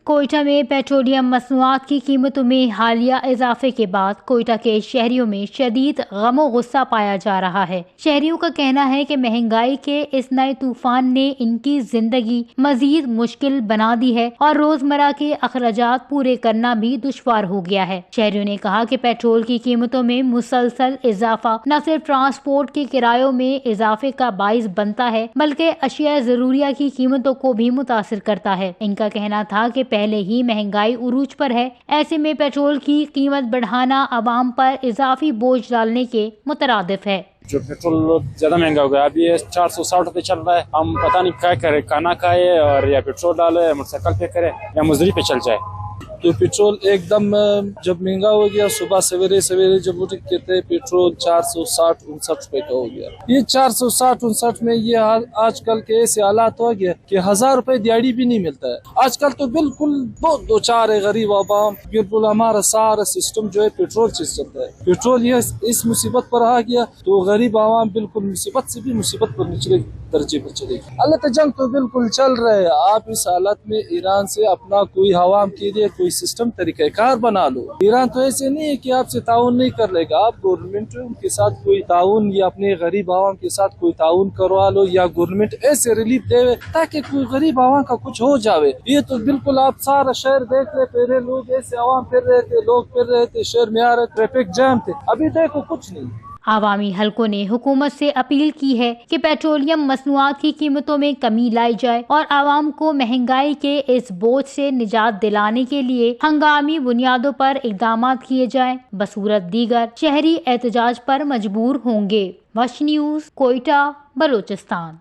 کوئٹہ میں پیٹرولیم مصنوعات کی قیمتوں میں حالیہ اضافے کے بعد کوئٹہ کے شہریوں میں شدید غم و غصہ پایا جا رہا ہے۔ شہریوں کا کہنا ہے کہ مہنگائی کے اس نئے طوفان نے ان کی زندگی مزید مشکل بنا دی ہے اور روزمرہ کے اخراجات پورے کرنا بھی دشوار ہو گیا ہے۔ شہریوں نے کہا کہ پیٹرول کی قیمتوں میں مسلسل اضافہ نہ صرف ٹرانسپورٹ کے کرایوں میں اضافے کا باعث بنتا ہے بلکہ اشیاء ضروریہ کی قیمتوں کو بھی متاثر کرتا ہے۔ ان کا کہنا تھا کہ پہلے ہی مہنگائی عروج پر ہے، ایسے میں پیٹرول کی قیمت بڑھانا عوام پر اضافی بوجھ ڈالنے کے مترادف ہے۔ جو پیٹرول زیادہ مہنگا ہو گیا، اب یہ 460 روپے چل رہا ہے۔ ہم پتہ نہیں کیا کرے، کھانا کھائے اور یا پیٹرول ڈالے، موٹر سائیکل پہ کرے یا مزدوری پہ چل جائے۔ تو پیٹرول ایک دم جب مہنگا ہو گیا، صبح سویرے جب اٹھ کے تھے پیٹرول 460-59 روپے کا ہو گیا۔ یہ 460-59 میں یہ آج کل کے ایسے حالات ہو گیا کہ 1000 روپے دیہڑی بھی نہیں ملتا ہے۔ آج کل تو بالکل بہت دو چار ہے غریب عوام، بالکل ہمارا سارا سسٹم جو ہے پیٹرول سے چلتا ہے۔ پیٹرول یہ اس مصیبت پر آ گیا تو غریب عوام بالکل مصیبت سے بھی مصیبت پر نچلے درجے پر چلے گی۔ اللہ تعالی جنگ تو بالکل چل رہے ہے۔ آپ اس حالت میں ایران سے اپنا کوئی عوام کے لیے کوئی سسٹم طریقہ کار بنا لو۔ ایران تو ایسے نہیں ہے کہ آپ سے تعاون نہیں کر لے گا، آپ گورنمنٹ کے ساتھ کوئی تعاون یا اپنے غریب عوام کے ساتھ کوئی تعاون کروا لو، یا گورنمنٹ ایسے ریلیف دے تاکہ کوئی غریب عوام کا کچھ ہو جاوے۔ یہ تو بالکل آپ سارا شہر دیکھ لے، پہلے لوگ ایسے عوام پھر رہے تھے، لوگ پھر رہے تھے، شہر میں آ رہے، ٹریفک جام تھے، ابھی دیکھو کچھ نہیں۔ عوامی حلقوں نے حکومت سے اپیل کی ہے کہ پیٹرولیم مصنوعات کی قیمتوں میں کمی لائی جائے اور عوام کو مہنگائی کے اس بوجھ سے نجات دلانے کے لیے ہنگامی بنیادوں پر اقدامات کیے جائیں، بصورت دیگر شہری احتجاج پر مجبور ہوں گے۔ وش نیوز، کوئٹہ، بلوچستان۔